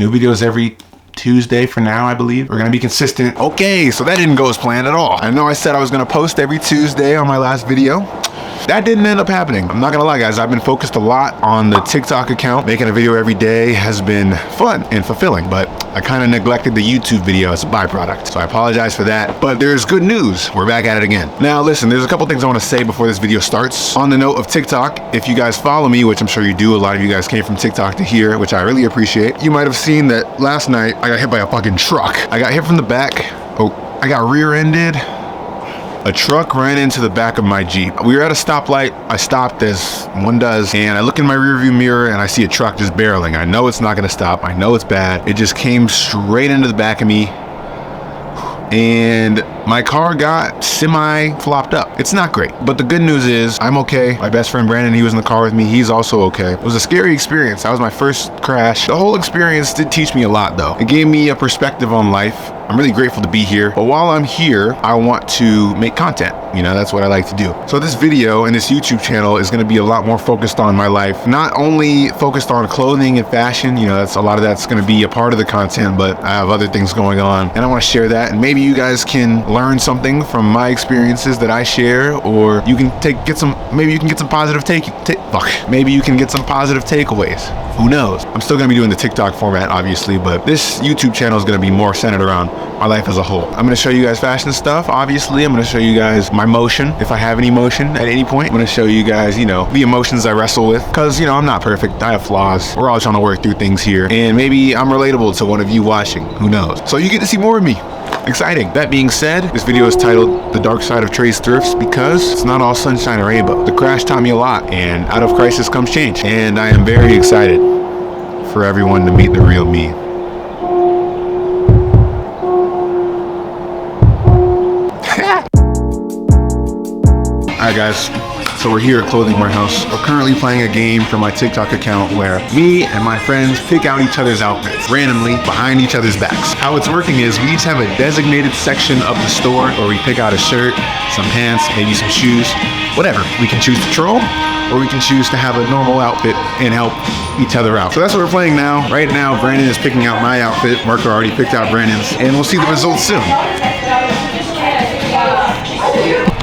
New videos every Tuesday for now, I believe. We're gonna be consistent. Okay, so that didn't go as planned at all. I know I said I was gonna post every Tuesday on my last video. That didn't end up happening. I'm not gonna lie, guys. I've been focused a lot on the TikTok account. Making a video every day has been fun and fulfilling, but I kind of neglected the YouTube video as a byproduct. So I apologize for that, but there's good news. We're back at it again. Now, listen, there's a couple things I want to say before this video starts. On the note of TikTok, if you guys follow me, which I'm sure you do, a lot of you guys came from TikTok to here, which I really appreciate. You might have seen that last night I got hit by a fucking truck. I got hit from the back. Oh, I got rear-ended. A truck ran into the back of my Jeep. We were at a stoplight. I stopped as one does, and I look in my rearview mirror and I see a truck just barreling. I know it's not gonna stop. I know it's bad. It just came straight into the back of me, and my car got semi-flopped up. It's not great, but the good news is I'm okay. My best friend Brandon, he was in the car with me. He's also okay. It was a scary experience. That was my first crash. The whole experience did teach me a lot, though. It gave me a perspective on life. I'm really grateful to be here, but while I'm here, I want to make content. You know, that's what I like to do. So this video and this YouTube channel is gonna be a lot more focused on my life. Not only focused on clothing and fashion, you know, that's a lot of that's gonna be a part of the content, but I have other things going on and I wanna share that. And maybe you guys can learn something from my experiences that I share, or you can maybe you can get some positive maybe you can get some positive takeaways. Who knows? I'm still gonna be doing the TikTok format, obviously, but this YouTube channel is gonna be more centered around my life as a whole. I'm gonna show you guys fashion stuff, obviously. I'm gonna show you guys my motion, if I have any motion at any point. I'm gonna show you guys, you know, the emotions I wrestle with, because, you know, I'm not perfect. I have flaws. We're all trying to work through things here, and maybe I'm relatable to one of you watching. Who knows? So you get to see more of me. Exciting. That being said, this video is titled The Dark Side of Trey's Thrifts because it's not all sunshine or rainbow. The crash taught me a lot, and out of crisis comes change. And I am very excited for everyone to meet the real me. Alright guys, so we're here at Clothing Warehouse. We're currently playing a game for my TikTok account where me and my friends pick out each other's outfits randomly behind each other's backs. How it's working is we each have a designated section of the store where we pick out a shirt, some pants, maybe some shoes, whatever. We can choose to troll, or we can choose to have a normal outfit and help each other out. So that's what we're playing now. Right now, Brandon is picking out my outfit. Marco already picked out Brandon's, and we'll see the results soon.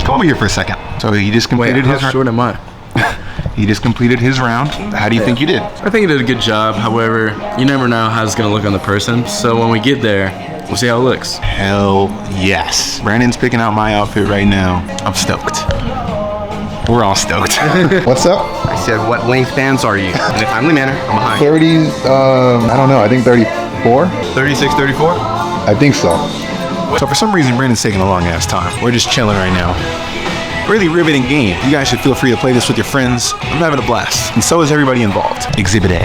Come over here for a second. So he just completed his round. How short am I? He just completed his round. How do you think you did? I think he did a good job. However, you never know how it's gonna look on the person. So when we get there, we'll see how it looks. Hell yes. Brandon's picking out my outfit right now. I'm stoked. We're all stoked. What's up? I said, what length pants are you? In a timely manner, I'm behind. 30s, I don't know, I think 34? 36, 34? I think so. So for some reason, Brandon's taking a long ass time. We're just chilling right now. Really riveting game. You guys should feel free to play this with your friends. I'm having a blast. And so is everybody involved. Exhibit A.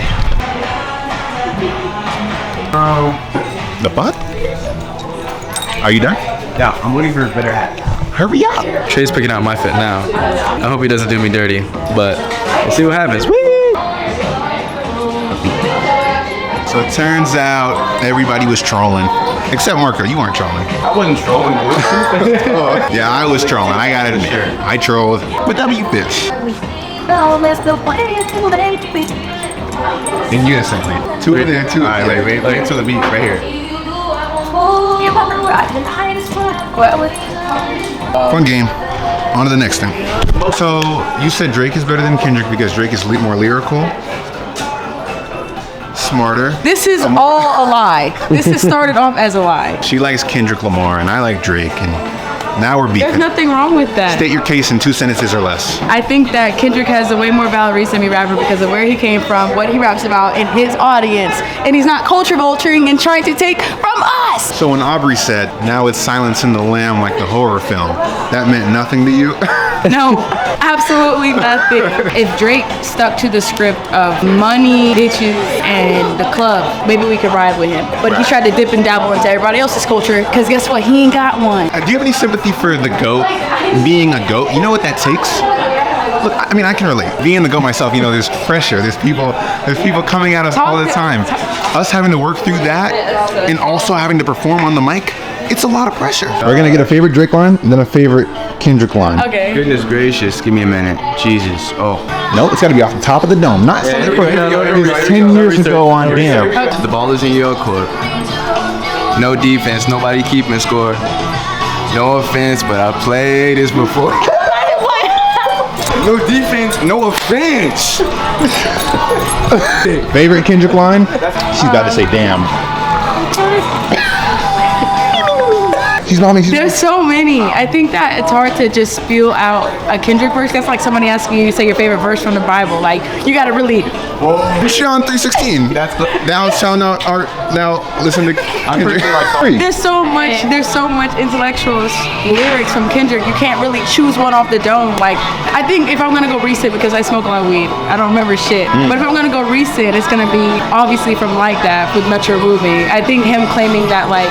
The butt? Are you done? Yeah, I'm looking for a better hat. Hurry up. Trey's picking out my fit now. I hope he doesn't do me dirty, but we'll see what happens. Woo! So it turns out everybody was trolling. Except Marco, you weren't trolling. I wasn't trolling. Yeah, I was trolling. I gotta admit. Sure. I trolled. But W bitch. In unison. Two in there, two. Alright, wait until the beat right here. Fun game. On to the next thing. So you said Drake is better than Kendrick because Drake is more lyrical. Smarter. This is all a lie. This has started off as a lie. She likes Kendrick Lamar and I like Drake, and now we're beefing. There's nothing wrong with that. State your case in 2 sentences or less. I think that Kendrick has a way more valid reason to be rapper because of where he came from, what he raps about, and his audience. And he's not culture vulturing and trying to take from us. So when Aubrey said, now it's Silence in the Lamb like the horror film, that meant nothing to you? No, absolutely nothing. If Drake stuck to the script of money, bitches, and the club, maybe we could ride with him. But he tried to dip and dabble into everybody else's culture, because guess what? He ain't got one. Do you have any sympathy for the GOAT being a GOAT? You know what that takes? Look, I mean, I can relate. Being the GOAT myself, you know, there's pressure. There's people coming at us all the time. Us having to work through that and also having to perform on the mic, it's a lot of pressure. We're gonna get a favorite Drake line and then a favorite Kendrick line. Okay. Goodness gracious, give me a minute. Jesus. Oh. No, it's gotta be off the top of the dome, not something from 10 years ago on Damn. The ball is in your court. No defense, nobody keeping score. No offense, but I played this before. No defense, no offense. Favorite Kendrick line? She's about to say damn. There's so many. I think that it's hard to just spew out a Kendrick verse. That's like somebody asking you to say your favorite verse from the Bible. Like, you gotta really. John 3:16. Now sound out art. Now listen to Kendrick. There's so much intellectual lyrics from Kendrick. You can't really choose one off the dome. Like, I think if I'm gonna go recent, because I smoke a lot of weed, I don't remember shit. But if I'm gonna go recent, it's gonna be obviously from Like That with Metro Boomin. I think him claiming that like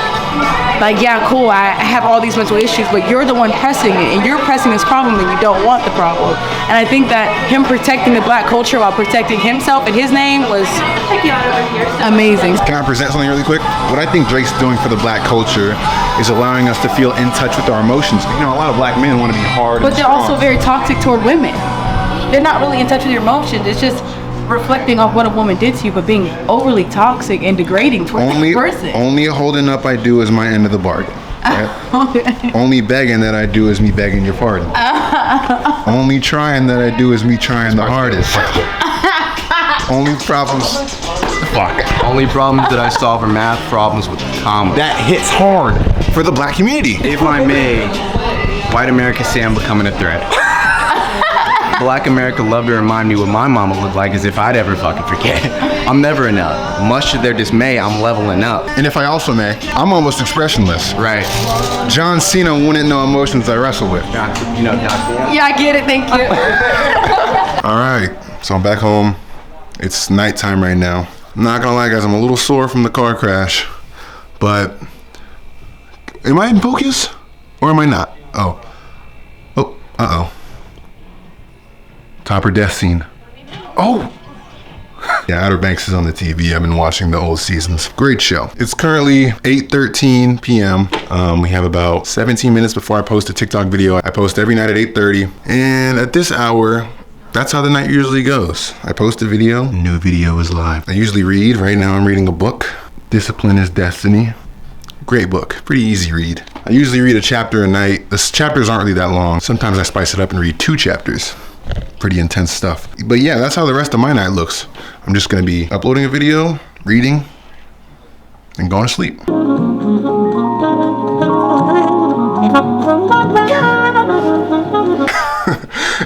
yeah, cool, I have all these mental issues, but you're the one pressing it, and you're pressing this problem, and you don't want the problem. And I think that him protecting the black culture while protecting himself and his name was amazing. Can I present something really quick? What I think Drake's doing for the black culture is allowing us to feel in touch with our emotions. You know, a lot of black men want to be hard, but they're also very toxic toward women. They're not really in touch with your emotions. It's just reflecting off what a woman did to you, but being overly toxic and degrading towards the person. Only holding up I do is my end of the bargain. Right? Only begging that I do is me begging your pardon. Only trying that I do is me trying the hardest. Only problems. Fuck. Only problems that I solve are math problems with comma. That hits hard for the black community. If I may, white America say I'm becoming a threat. Black America love to remind me what my mama looked like as if I'd ever fucking forget. I'm never enough. Much to their dismay, I'm leveling up. And if I also may, I'm almost expressionless. Right. John Cena wouldn't know emotions I wrestle with. You know John Cena? Yeah, I get it, thank you. All right, so I'm back home. It's nighttime right now. I'm not gonna lie, guys, I'm a little sore from the car crash, but am I in focus or am I not? Uh-oh. Topper death scene. Oh! Yeah, Outer Banks is on the TV. I've been watching the old seasons. Great show. It's currently 8:13 p.m. We have about 17 minutes before I post a TikTok video. I post every night at 8:30. And at this hour, that's how the night usually goes. I post a video, new video is live. I usually read. Right now I'm reading a book. Discipline is Destiny. Great book. Pretty easy read. I usually read a chapter a night. The chapters aren't really that long. Sometimes I spice it up and read 2 chapters. Pretty intense stuff. But yeah, that's how the rest of my night looks. I'm just gonna be uploading a video, reading, and going to sleep.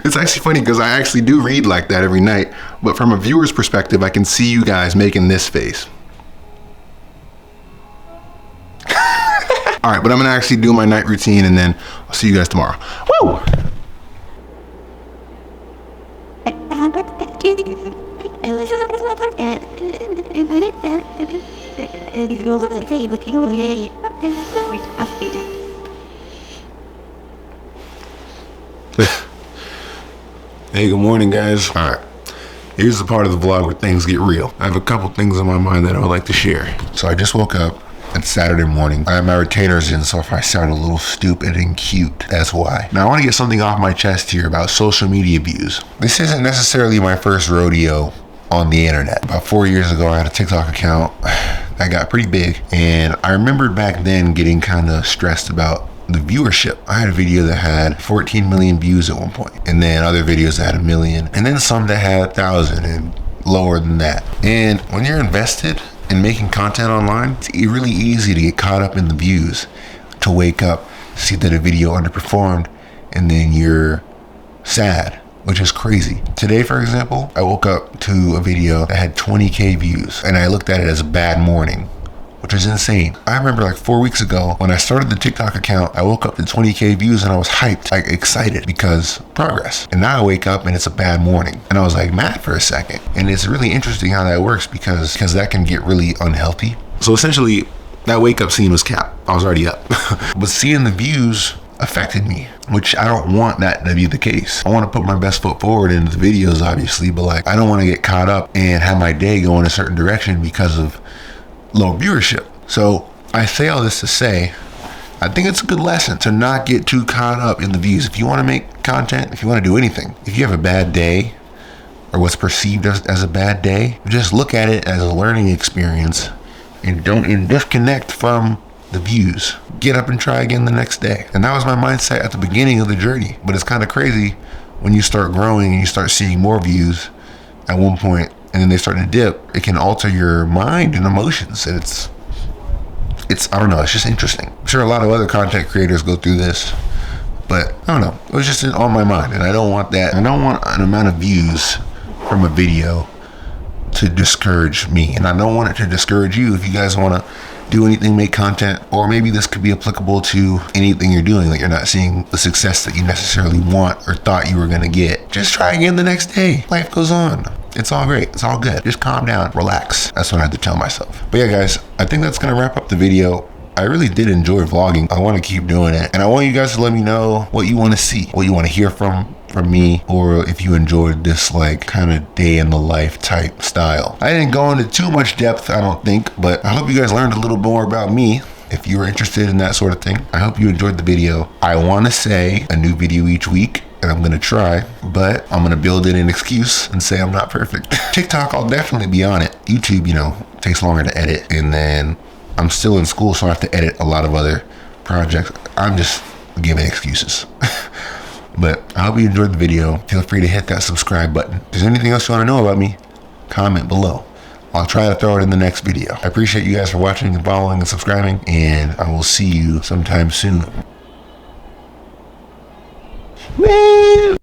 It's actually funny because I actually do read like that every night, but from a viewer's perspective, I can see you guys making this face. All right, but I'm gonna actually do my night routine and then I'll see you guys tomorrow. Woo! Hey, good morning, guys. All right, here's the part of the vlog where things get real. I have a couple things on my mind that I would like to share. So I just woke up. It's Saturday morning. I have my retainers in, so if I sound a little stupid and cute, that's why. Now I want to get something off my chest here about social media views. This isn't necessarily my first rodeo on the internet. About 4 years ago, I had a TikTok account that got pretty big, and I remembered back then getting kind of stressed about the viewership. I had a video that had 14 million views at one point, and then other videos that had 1 million, and then some that had 1,000 and lower than that. And when you're invested in making content online, it's really easy to get caught up in the views, to wake up, see that a video underperformed, and then you're sad, which is crazy. Today, for example, I woke up to a video that had 20K views, and I looked at it as a bad morning, which is insane. I remember like 4 weeks ago when I started the TikTok account, I woke up to 20K views and I was hyped, like excited because progress. And now I wake up and it's a bad morning. And I was like mad for a second. And it's really interesting how that works because that can get really unhealthy. So essentially that wake up scene was cap. I was already up. But seeing the views affected me, which I don't want that to be the case. I want to put my best foot forward into the videos, obviously, but like I don't want to get caught up and have my day go in a certain direction because of low viewership. So I say all this to say I think it's a good lesson to not get too caught up in the views. If you want to make content, if you want to do anything, if you have a bad day or what's perceived as a bad day, just look at it as a learning experience and don't disconnect from the views. Get up and try again the next day. And that was my mindset at the beginning of the journey. But it's kind of crazy when you start growing and you start seeing more views at one point and then they start to dip. It can alter your mind and emotions. And it's I don't know, it's just interesting. I'm sure a lot of other content creators go through this, but I don't know. It was just on my mind, and I don't want that. I don't want an amount of views from a video to discourage me, and I don't want it to discourage you if you guys want to do anything, make content, or maybe this could be applicable to anything you're doing, that you're not seeing the success that you necessarily want or thought you were going to get. Just try again the next day. Life goes on. It's all great. It's all good. Just calm down, relax. That's what I had to tell myself. But yeah, guys, I think that's going to wrap up the video. I really did enjoy vlogging. I want to keep doing it. And I want you guys to let me know what you want to see, what you want to hear from me, or if you enjoyed this like kind of day in the life type style. I didn't go into too much depth, I don't think, but I hope you guys learned a little more about me. If you were interested in that sort of thing, I hope you enjoyed the video. I want to say a new video each week, and I'm gonna try, but I'm gonna build in an excuse and say I'm not perfect. TikTok, I'll definitely be on it. YouTube, takes longer to edit, and then I'm still in school, so I have to edit a lot of other projects. I'm just giving excuses. But I hope you enjoyed the video. Feel free to hit that subscribe button. If there's anything else you want to know about me, comment below. I'll try to throw it in the next video. I appreciate you guys for watching and following and subscribing, and I will see you sometime soon. Woo!